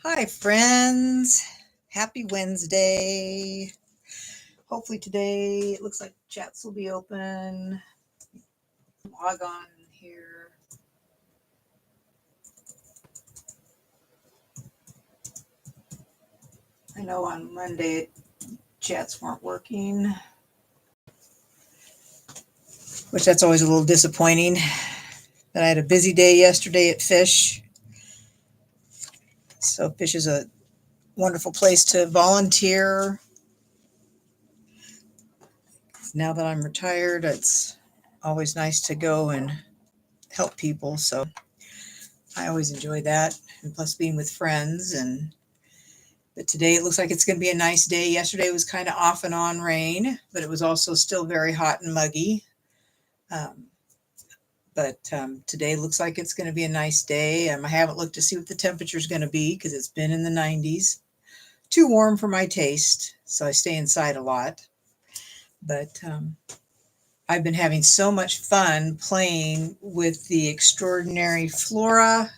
Hi, friends. Happy Wednesday. Hopefully today it looks like chats will be open. Log on here. I know on Monday chats weren't working, which that's always a little disappointing. But I had a busy day yesterday at Fish. So Fish is a wonderful place to volunteer. Now that I'm retired, it's always nice to go and help people. So I always enjoy that. And plus being with friends. But today it looks like it's going to be a nice day. Yesterday was kind of off and on rain, but it was also still very hot and muggy. But today looks like it's going to be a nice day. I haven't looked to see what the temperature is going to be because it's been in the 90s. Too warm for my taste, so I stay inside a lot. But I've been having so much fun playing with the Extraordinary Flora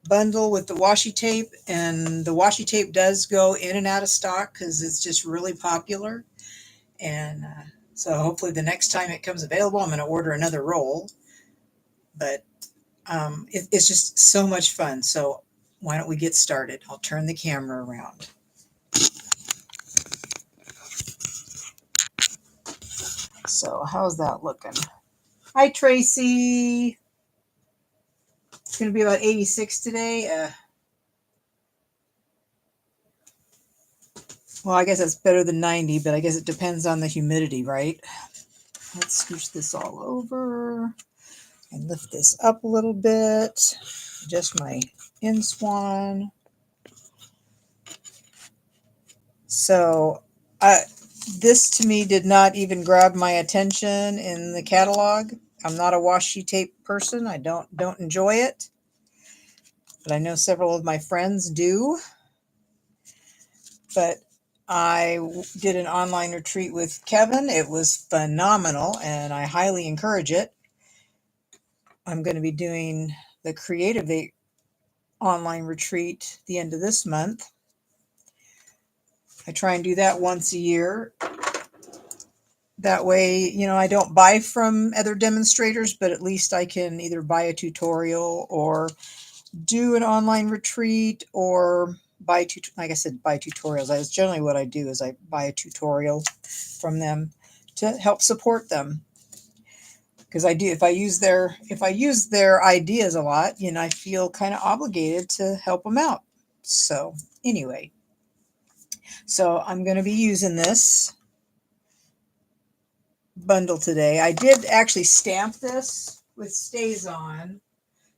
bundle with the washi tape, and the washi tape does go in and out of stock because it's just really popular. And so hopefully the next time it comes available, I'm going to order another roll. But it's just so much fun. So why don't we get started? I'll turn the camera around. So how's that looking? Hi, Tracy. It's going to be about 86 today. Well, I guess that's better than 90, but I guess it depends on the humidity, right? Let's scooch this all over and lift this up a little bit. Just my in-swan. So this to me did not even grab my attention in the catalog. I'm not a washi tape person. I don't enjoy it, but I know several of my friends do. But I did an online retreat with Kevin. It was phenomenal, and I highly encourage it. I'm going to be doing the Creative online retreat the end of this month. I try and do that once a year. That way, I don't buy from other demonstrators, but at least I can either buy a tutorial or do an online retreat or buy tutorials. That's generally what I do is I buy a tutorial from them to help support them. Because if I use their ideas a lot, I feel kind of obligated to help them out. So anyway, so I'm going to be using this bundle today. I did actually stamp this with Stays On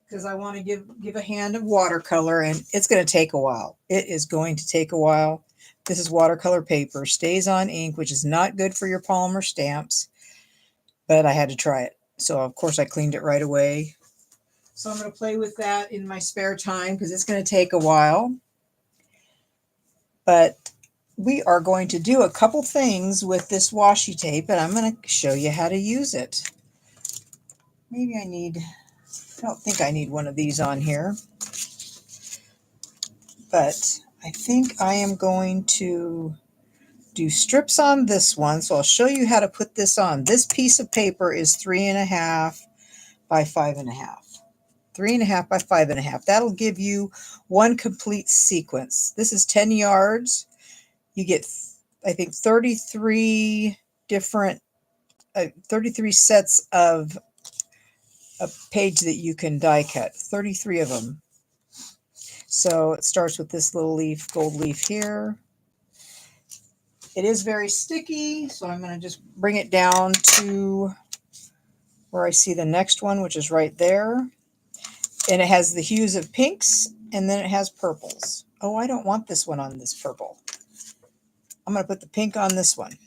because I want to give a hand of watercolor, and it's going to take a while. It is going to take a while. This is watercolor paper, Stays On ink, which is not good for your polymer stamps, but I had to try it. So of course I cleaned it right away. So I'm going to play with that in my spare time because it's going to take a while. But we are going to do a couple things with this washi tape, and I'm going to show you how to use it. Maybe I don't think I need one of these on here, but I think I am going to do strips on this one. So I'll show you how to put this on. This piece of paper is 3.5 by 5.5. 3.5 by 5.5. That'll give you one complete sequence. This is 10 yards. You get, I think, 33 different, 33 sets of a page that you can die cut. 33 of them. So it starts with this little leaf, gold leaf here. It is very sticky, so I'm going to just bring it down to where I see the next one, which is right there. And it has the hues of pinks, and then it has purples. Oh, I don't want this one on this purple. I'm going to put the pink on this one.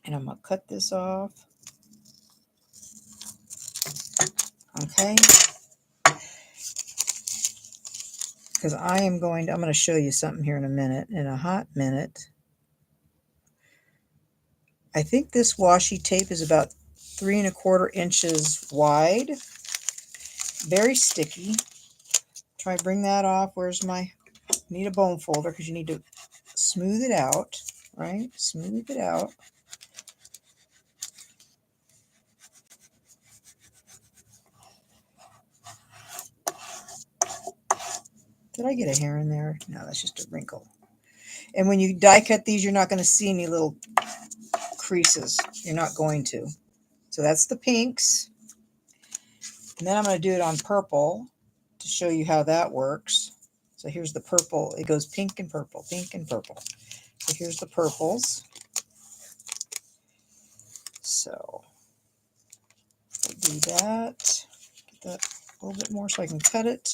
And I'm going to cut this off. Okay. Because I'm going to show you something here in a minute, in a hot minute. I think this washi tape is about 3¼ inches wide. Very sticky. Try to bring that off. Where's my, need a bone folder because you need to smooth it out, right? Smooth it out. Did I get a hair in there? No, that's just a wrinkle. And when you die cut these, you're not going to see any little creases. You're not going to. So that's the pinks. And then I'm going to do it on purple to show you how that works. So here's the purple. It goes pink and purple, pink and purple. So here's the purples. So we'll do that. Get that a little bit more so I can cut it.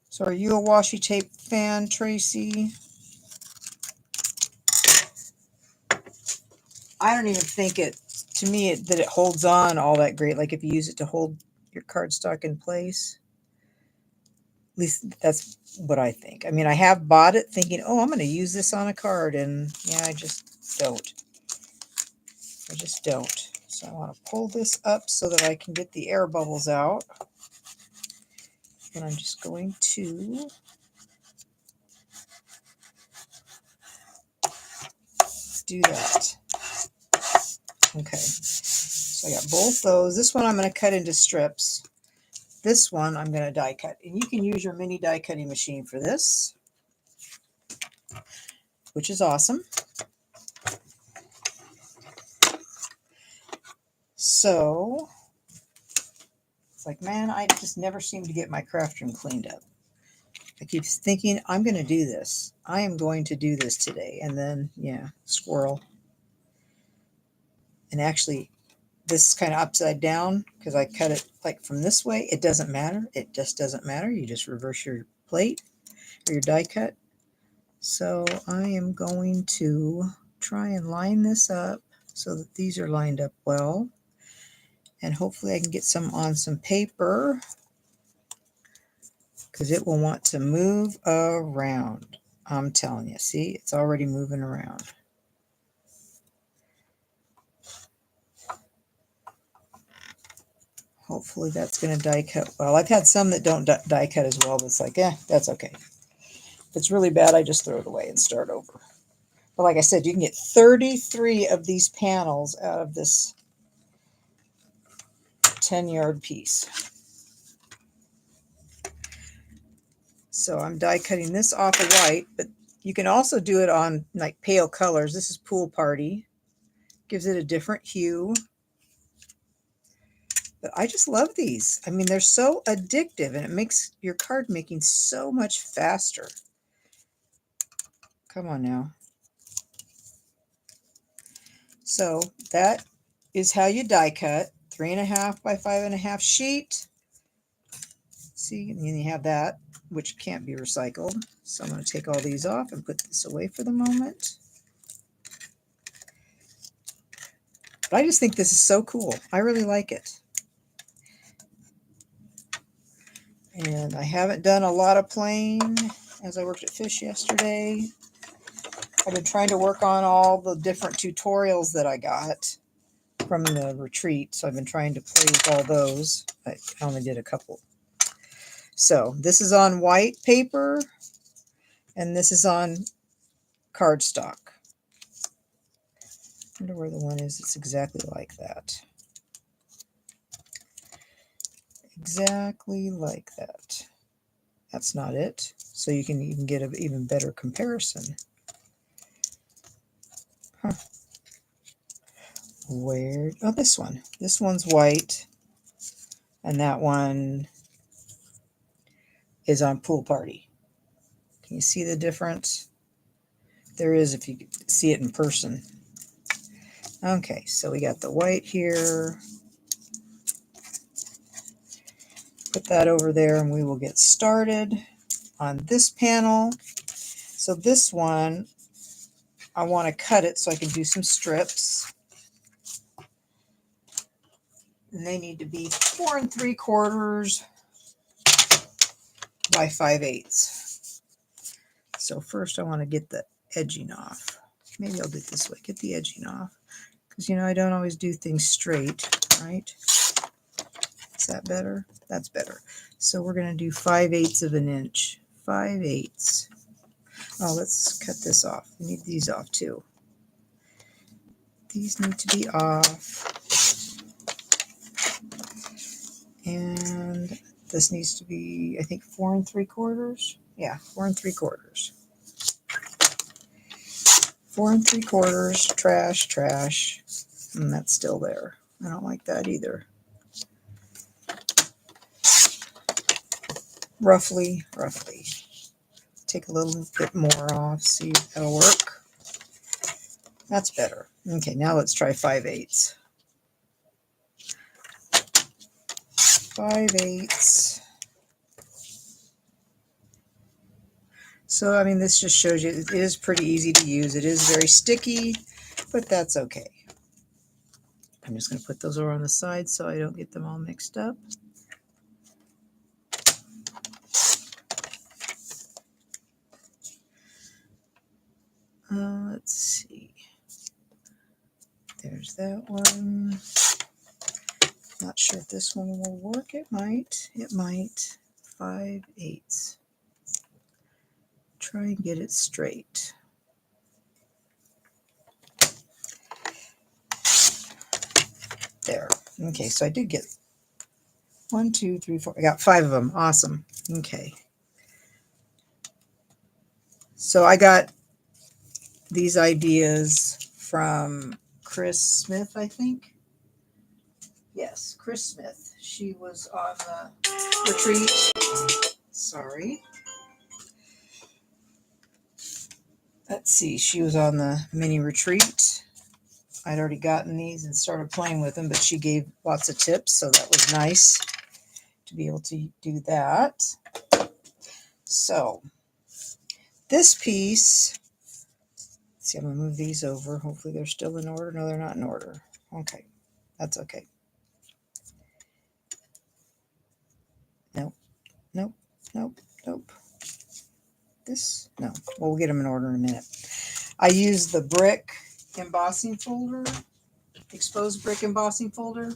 So are you a washi tape fan, Tracy? I don't even think it, to me, that it holds on all that great. Like if you use it to hold your cardstock in place. At least that's what I think. I mean, I have bought it thinking, oh, I'm going to use this on a card. And yeah, I just don't. I just don't. So I want to pull this up so that I can get the air bubbles out. And I'm just going to do that. Okay. So I got both those. This one I'm going to cut into strips. This one I'm going to die cut. And you can use your mini die cutting machine for this, which is awesome. So it's like, man, I just never seem to get my craft room cleaned up. I keep thinking, I'm going to do this. I am going to do this today. And then, yeah, squirrel. And actually, this is kind of upside down because I cut it like from this way. It doesn't matter. It just doesn't matter. You just reverse your plate or your die cut. So I am going to try and line this up so that these are lined up well. And hopefully I can get some on some paper because it will want to move around. I'm telling you, see, it's already moving around. Hopefully that's going to die cut well. I've had some that don't die cut as well, but it's like, that's okay. If it's really bad, I just throw it away and start over. But like I said, you can get 33 of these panels out of this 10-yard piece. So I'm die cutting this off of white, but you can also do it on like pale colors. This is Pool Party. Gives it a different hue. But I just love these. I mean, they're so addictive and it makes your card making so much faster. Come on now. So that is how you die cut. 3.5 by 5.5 sheet. See, and then you have that, which can't be recycled. So I'm going to take all these off and put this away for the moment. But I just think this is so cool. I really like it. And I haven't done a lot of playing as I worked at Fish yesterday. I've been trying to work on all the different tutorials that I got from the retreat. So I've been trying to play with all those. I only did a couple. So this is on white paper and this is on cardstock. I wonder where the one is that's exactly like that. Exactly like that. That's not it. So you can even get an even better comparison. Huh. Where? Oh, this one. This one's white. And that one is on Pool Party. Can you see the difference? There is if you see it in person. Okay, so we got the white here. Put that over there and we will get started on this panel. So this one, I want to cut it so I can do some strips. And they need to be 4 3/4 by 5/8. So first I want to get the edging off. Maybe I'll do it this way, get the edging off. Because, you know, I don't always do things straight, right? This that better? That's better. So we're going to do 5/8 of an inch. 5/8. Oh, let's cut this off. We need these off too. These need to be off. And this needs to be, I think, 4 3/4. Yeah, 4 3/4. 4 3/4. Trash, trash. And that's still there. I don't like that either. Roughly. Take a little bit more off. See if that'll work. That's better. Okay, now let's try 5/8. 5/8. So, I mean, this just shows you it is pretty easy to use. It is very sticky, but that's okay. I'm just going to put those over on the side so I don't get them all mixed up. Let's see. There's that one. Not sure if this one will work. It might. It might. 5/8. Try and get it straight. There. Okay, so I did get 1, 2, 3, 4. I got 5 of them. Awesome. Okay. So I got these ideas from Chris Smith, I think. Yes, Chris Smith. She was on the retreat. Sorry. Let's see. She was on the mini retreat. I'd already gotten these and started playing with them, but she gave lots of tips, so that was nice to be able to do that. So this piece, let's see, I'm going to move these over. Hopefully they're still in order. No, they're not in order. Okay, that's okay. Nope, nope, nope, nope. This, no, we'll get them in order in a minute. I use the brick embossing folder, exposed brick embossing folder.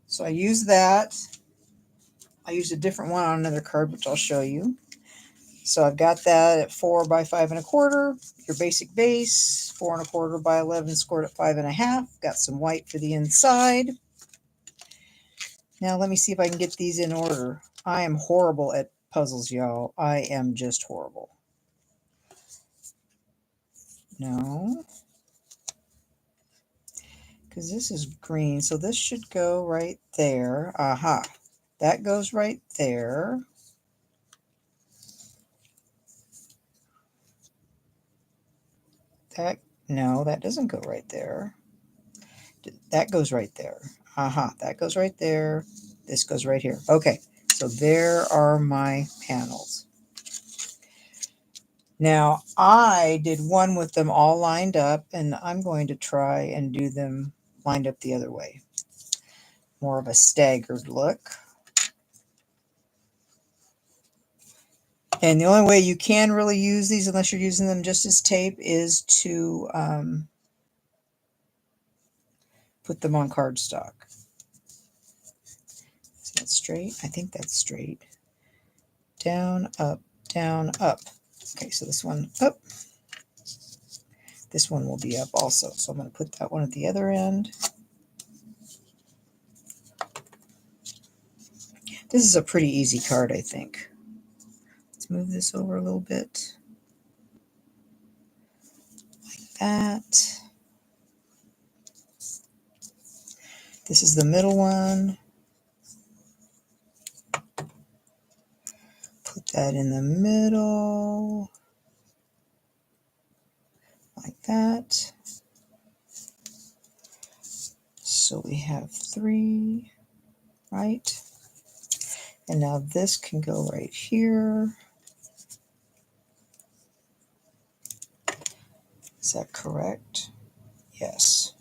So I use that. I used a different one on another card, which I'll show you. So I've got that at 4 by 5 1/4. Your basic base, 4 1/4 by 11, scored at 5 1/2. Got some white for the inside. Now let me see if I can get these in order. I am horrible at puzzles, y'all. I am just horrible. No. Because this is green, so this should go right there. Aha. That goes right there. No, that doesn't go right there. That goes right there. Aha, that goes right there. This goes right here. Okay, so there are my panels. Now, I did one with them all lined up, and I'm going to try and do them lined up the other way. More of a staggered look. And the only way you can really use these, unless you're using them just as tape, is to put them on cardstock. Is that straight? I think that's straight. Down, up, down, up. Okay, so this one up. This one will be up also. So I'm going to put that one at the other end. This is a pretty easy card, I think. Let's move this over a little bit. Like that. This is the middle one. Put that in the middle. Like that. So we have 3, right? And now this can go right here. Is that correct? Yes.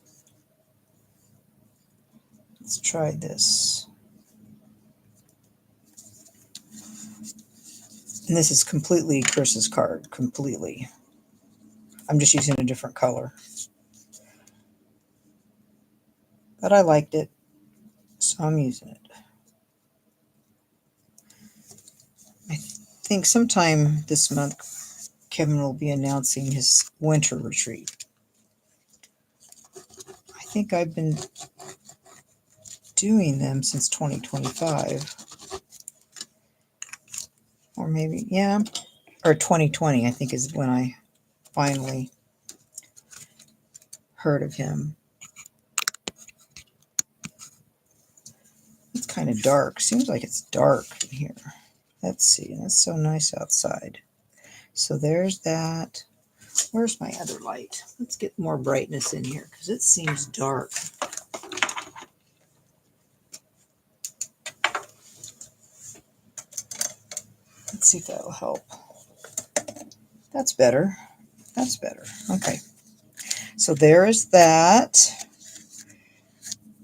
Let's try this. And this is completely Chris's card, completely. I'm just using a different color. But I liked it, so I'm using it. I think sometime this month Kevin will be announcing his winter retreat. I think I've been doing them since 2025. Or maybe, yeah, or 2020, I think is when I finally heard of him. It's kind of dark. Seems like it's dark in here. Let's see. That's so nice outside. So there's that. Where's my other light? Let's get more brightness in here because it seems dark. Let's see if that'll help. That's better. That's better. Okay. So there is that.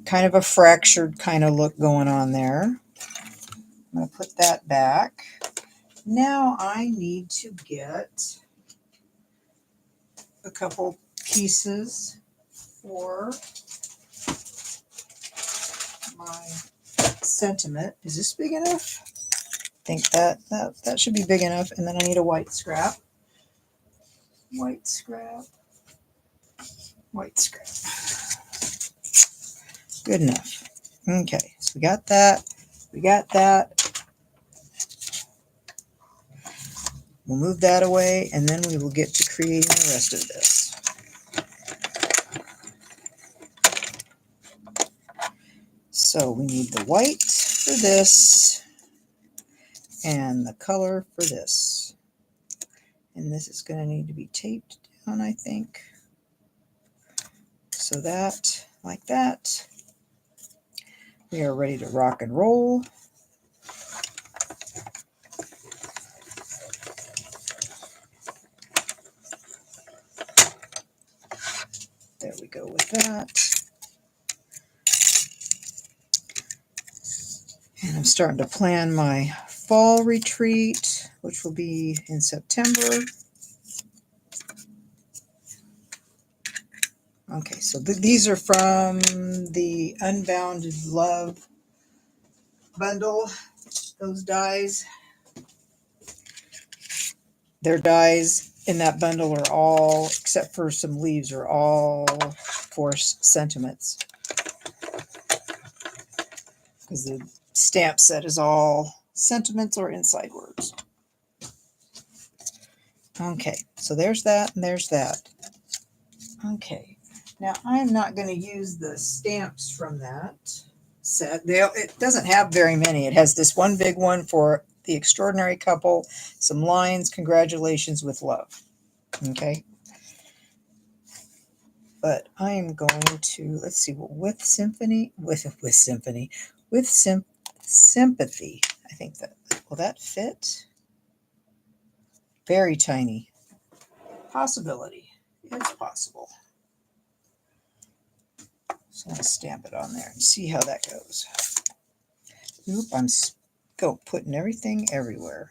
Kind of a fractured kind of look going on there. I'm going to put that back. Now I need to get a couple pieces for my sentiment. Is this big enough? I think that should be big enough. And then I need a white scrap. White scrap. White scrap. Good enough. Okay, so we got that. We got that. We'll move that away, and then we will get to creating the rest of this. So we need the white for this, and the color for this. And this is going to need to be taped down, I think. So that, like that. We are ready to rock and roll. There we go with that. And I'm starting to plan my fall retreat, which will be in September. Okay, so these are from the Unbounded Love bundle. Those dies. Their dies in that bundle are all, except for some leaves, are all Force Sentiments. Because the stamp set is all sentiments or inside words. Okay, so there's that and there's that. Okay, now I'm not going to use the stamps from that set. It doesn't have very many. It has this one big one for the extraordinary couple, some lines, congratulations with love. Okay. But I am going to, let's see, with sympathy, I think that, will that fit? Very tiny. Possibility. It's possible. So I'm going to stamp it on there and see how that goes. Oop, I'm putting everything everywhere.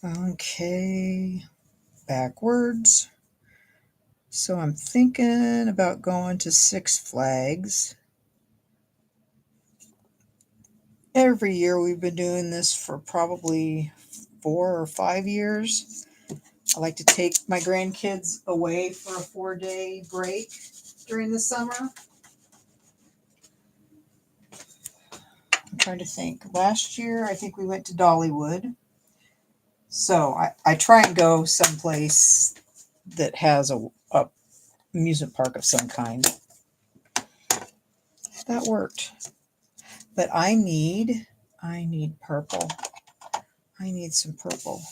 Okay, backwards. So I'm thinking about going to Six Flags. Every year we've been doing this for probably 4 or 5 years. I like to take my grandkids away for a 4-day break during the summer. I'm trying to think. Last year, I think we went to Dollywood. So I try and go someplace that has a amusement park of some kind. That worked. But I need purple. I need some purple.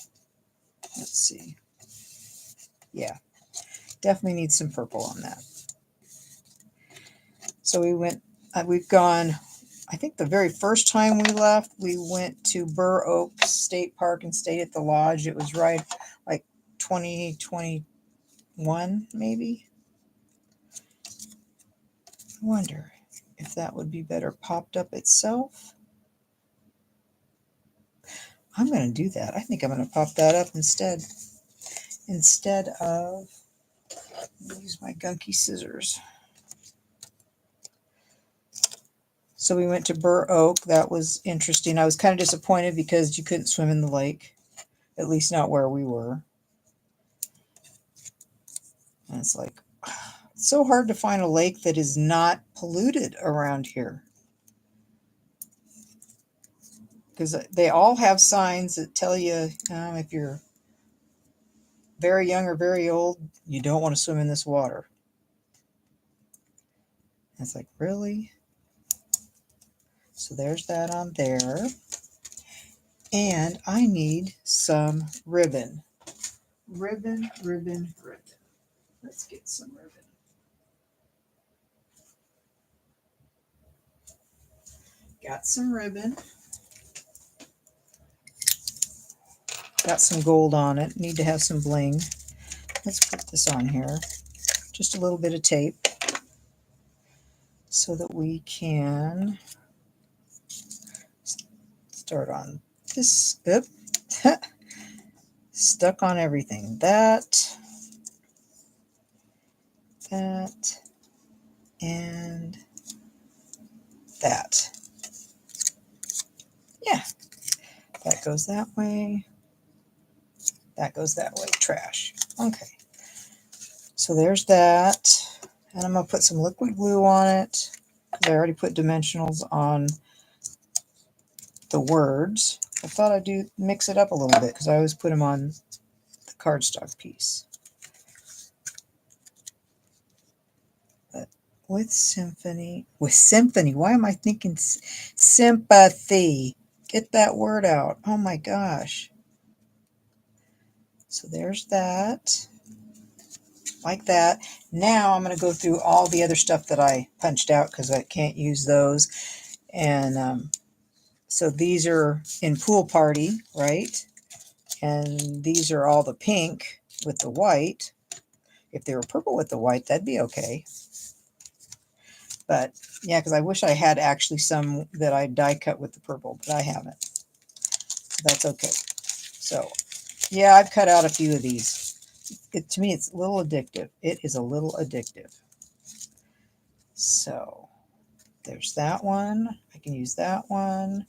Let's see. Yeah, definitely need some purple on that. So we've gone, I think the very first time we left, we went to Burr Oak State Park and stayed at the lodge. It was right like 2021, maybe. I wonder if that would be better popped up itself. I'm going to do that. I think I'm going to pop that up instead of Use my gunky scissors. So we went to Burr Oak. That was interesting. I was kind of disappointed because you couldn't swim in the lake, at least not where we were. And it's like, it's so hard to find a lake that is not polluted around here. Because they all have signs that tell you if you're very young or very old, you don't want to swim in this water. And it's like, really? So there's that on there. And I need some ribbon. Ribbon. Let's get some ribbon. Got some ribbon. Got some gold on it. Need to have some bling. Let's put this on here. Just a little bit of tape so that we can start on this. Oop. Stuck on everything. That, and that. Yeah. That goes that way. That goes that way. Trash. Okay. So there's that. And I'm going to put some liquid glue on it. I already put dimensionals on the words. I thought I'd mix it up a little bit because I always put them on the cardstock piece. But with symphony, why am I thinking sympathy? Get that word out. Oh my gosh. So there's that. Like that. Now I'm going to go through all the other stuff that I punched out because I can't use those. And so these are in Pool Party, right? And these are all the pink with the white. If they were purple with the white, that'd be okay. But yeah, because I wish I had actually some that I die cut with the purple, but I haven't. That's okay. So yeah, I've cut out a few of these. To me, it's a little addictive. It is a little addictive. So there's that one. I can use that one.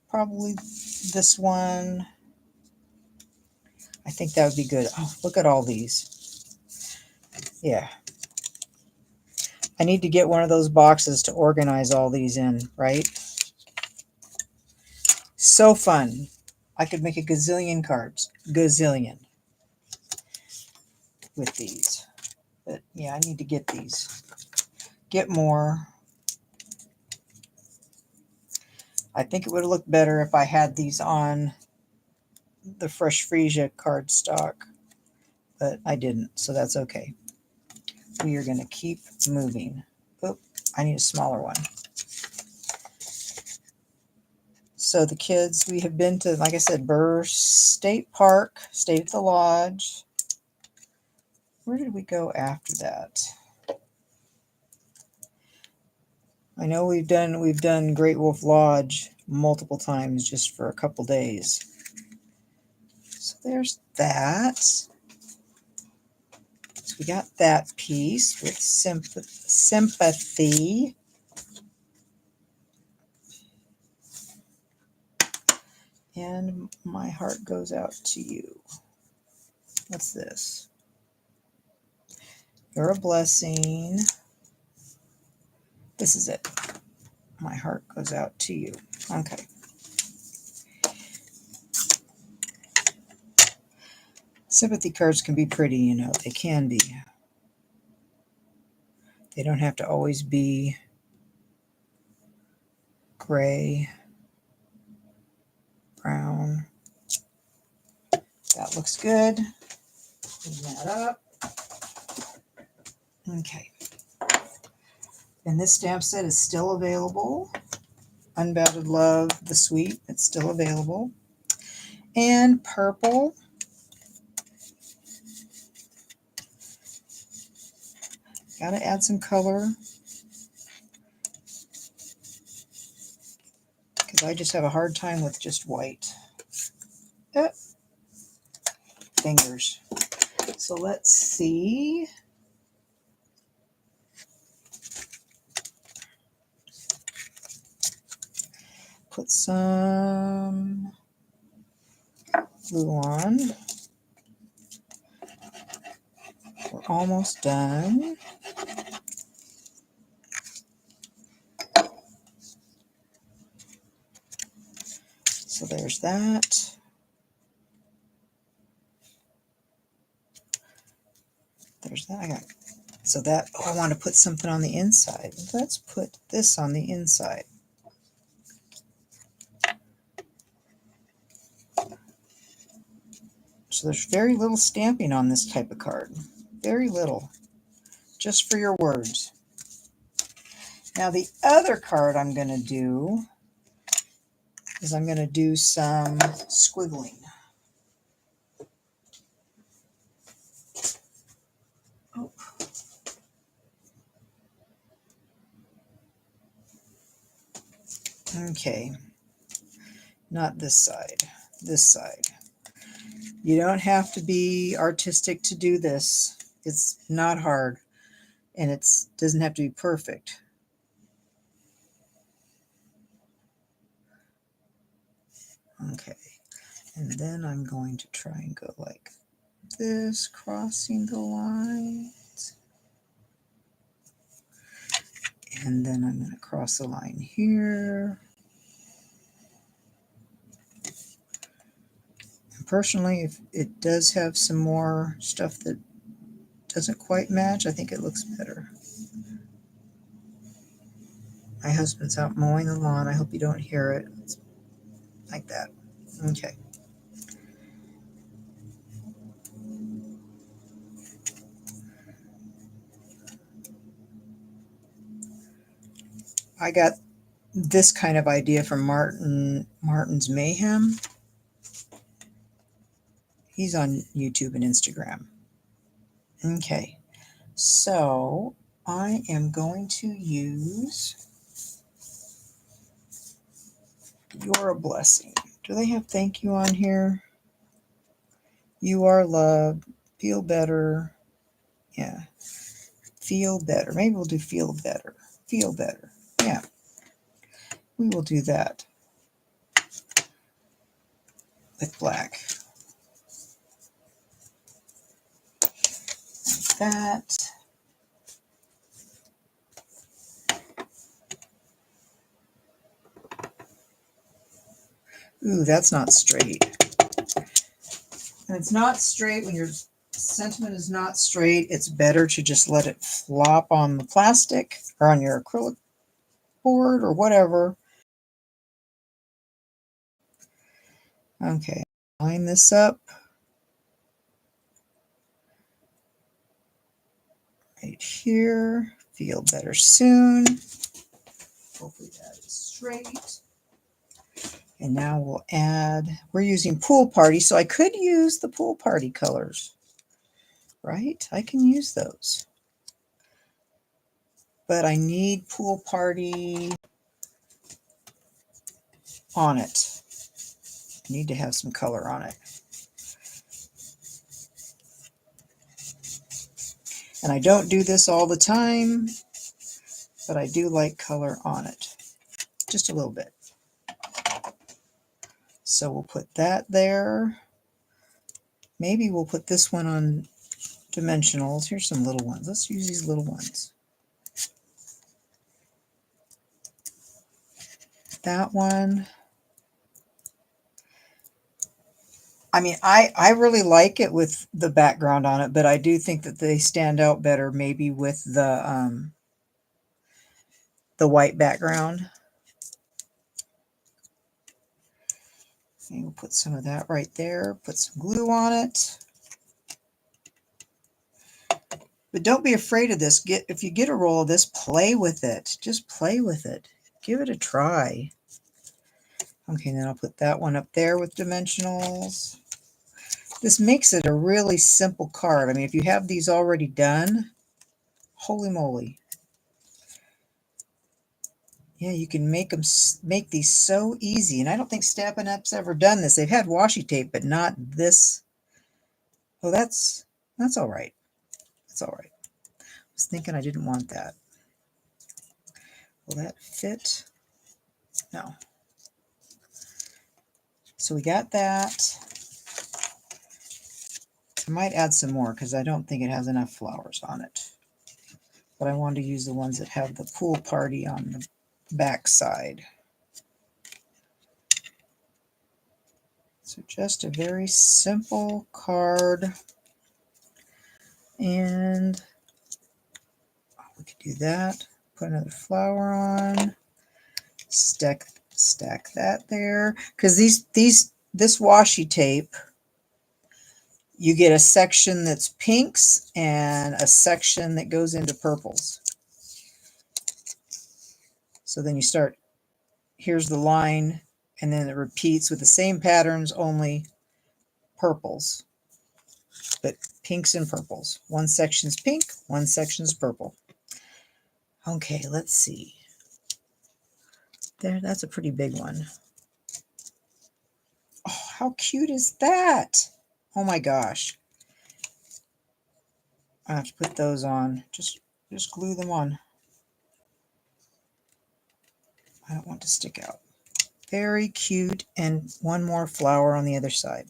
Probably this one. I think that would be good. Oh, look at all these. Yeah. I need to get one of those boxes to organize all these in, right? So fun. I could make a gazillion cards. Gazillion. With these. But yeah, I need to get these. Get more. I think it would look better if I had these on the Fresh Freesia cardstock, but I didn't, so that's okay. We are going to keep moving. Oop, I need a smaller one. So the kids, we have been to, like I said, Burr State Park, stayed at the lodge. Where did we go after that? I know we've done Great Wolf Lodge multiple times just for a couple days. So there's that. So we got that piece with sympathy. And my heart goes out to you. What's this? You're a blessing. This is it. My heart goes out to you. Okay. Sympathy cards can be pretty, you know. They can be. They don't have to always be gray, brown. That looks good. Clean that up. Okay. And this stamp set is still available. Unbounded Love, the Sweet, it's still available. And purple. Got to add some color. Because I just have a hard time with just white. Fingers. So let's see. Put some glue on. We're almost done. So there's that. There's that. I got so that. Oh, I want to put something on the inside. Let's put this on the inside. So there's very little stamping on this type of card. Very little. Just for your words. Now the other card I'm going to do is I'm going to do some squiggling. Oh. Okay. Not this side. This side. You don't have to be artistic to do this. It's not hard. And it doesn't have to be perfect. Okay. And then I'm going to try and go like this, crossing the lines. And then I'm going to cross the line here. And personally, if it does have some more stuff that doesn't quite match, I think it looks better. My husband's out mowing the lawn. I hope you don't hear it. It's like that. Okay. I got this kind of idea from Martin's Mayhem. He's on YouTube and Instagram. Okay, so I am going to use You're a Blessing. Do they have thank you on here? You are loved. Feel better. Yeah. Feel better. Maybe we'll do feel better. Feel better. Yeah. We will do that with black. Like that. Ooh, that's not straight. And it's not straight when your sentiment is not straight. It's better to just let it flop on the plastic or on your acrylic board or whatever. Okay, line this up. Right here. Feel better soon. Hopefully that is straight. And now we'll add, we're using Pool Party, so I could use the Pool Party colors, right? I can use those. But I need Pool Party on it. I need to have some color on it. And I don't do this all the time, but I do like color on it. Just a little bit. So we'll put that there. Maybe we'll put this one on dimensionals. Here's some little ones. Let's use these little ones. That one. I mean, I really like it with the background on it, but I do think that they stand out better maybe with the white background. Maybe we'll put some of that right there. Put some glue on it. But don't be afraid of this. If you get a roll of this, play with it. Just play with it. Give it a try. Okay, then I'll put that one up there with dimensionals. This makes it a really simple card. I mean, if you have these already done, holy moly. Yeah, you can make these so easy. And I don't think Stampin' Up's ever done this. They've had washi tape, but not this. Oh, that's That's all right. That's all right. I was thinking I didn't want that. Will that fit? No. So we got that. I might add some more because I don't think it has enough flowers on it. But I wanted to use the ones that have the pool party on the back side. So just a very simple card. And we could do that. Put another flower on. Stack that there. Because this washi tape, you get a section that's pinks and a section that goes into purples. So then you start, here's the line, and then it repeats with the same patterns, only purples. But pinks and purples. One section's pink, one section's purple. Okay, let's see. There, that's a pretty big one. Oh, how cute is that? Oh my gosh. I have to put those on. Just glue them on. I don't want to stick out. Very cute. And one more flower on the other side.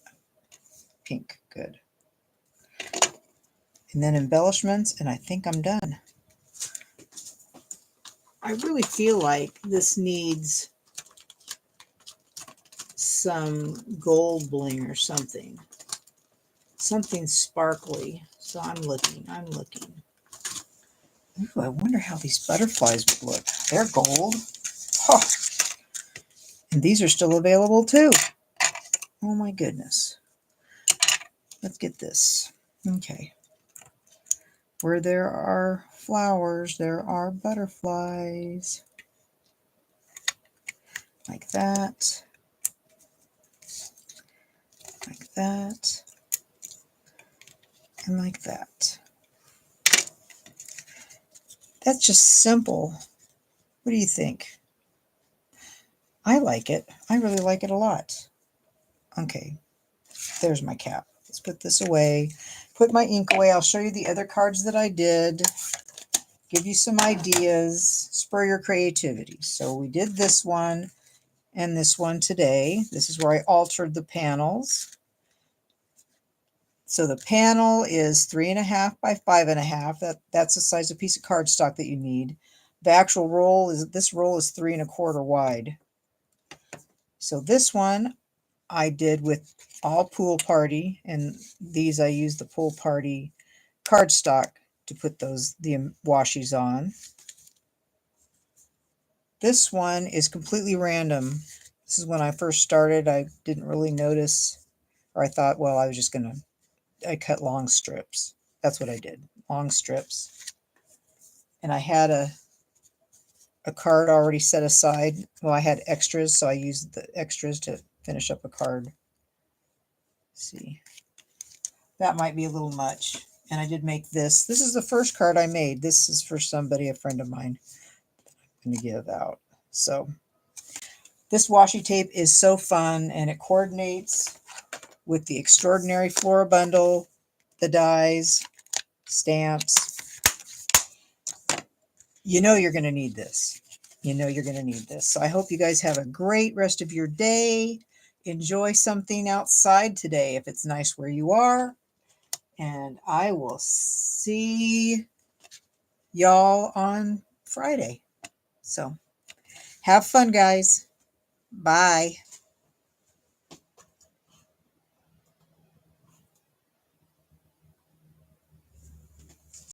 Pink, good. And then embellishments, and I think I'm done. I really feel like this needs some gold bling or something. Something sparkly. So I'm looking. Ooh, I wonder how these butterflies would look. They're gold. Oh, and these are still available too. Oh my goodness. Let's get this. Okay. Where there are flowers, there are butterflies. Like that. Like that. And like that. That's just simple. What do you think? I like it. I really like it a lot. Okay, there's my cap. Let's put this away. Put my ink away. I'll show you the other cards that I did. Give you some ideas. Spur your creativity. So we did this one and this one today. This is where I altered the panels. So the panel is 3.5 by 5.5. That's the size of piece of cardstock that you need. The actual roll is, this roll is 3.25 wide. So this one I did with all pool party, and these I used the pool party cardstock to put the washies on. This one is completely random. This is when I first started. I didn't really notice, or I thought, well, I cut long strips. That's what I did, long strips. And I had a card already set aside. Well, I had extras, so I used the extras to finish up a card. Let's see. That might be a little much. And I did make this. This is the first card I made. This is for somebody, a friend of mine, I'm going to give out. So this washi tape is so fun, and it coordinates with the Extraordinary Flora bundle, the dies, stamps. You know you're going to need this. You know you're going to need this. So I hope you guys have a great rest of your day. Enjoy something outside today if it's nice where you are. And I will see y'all on Friday. So have fun, guys. Bye.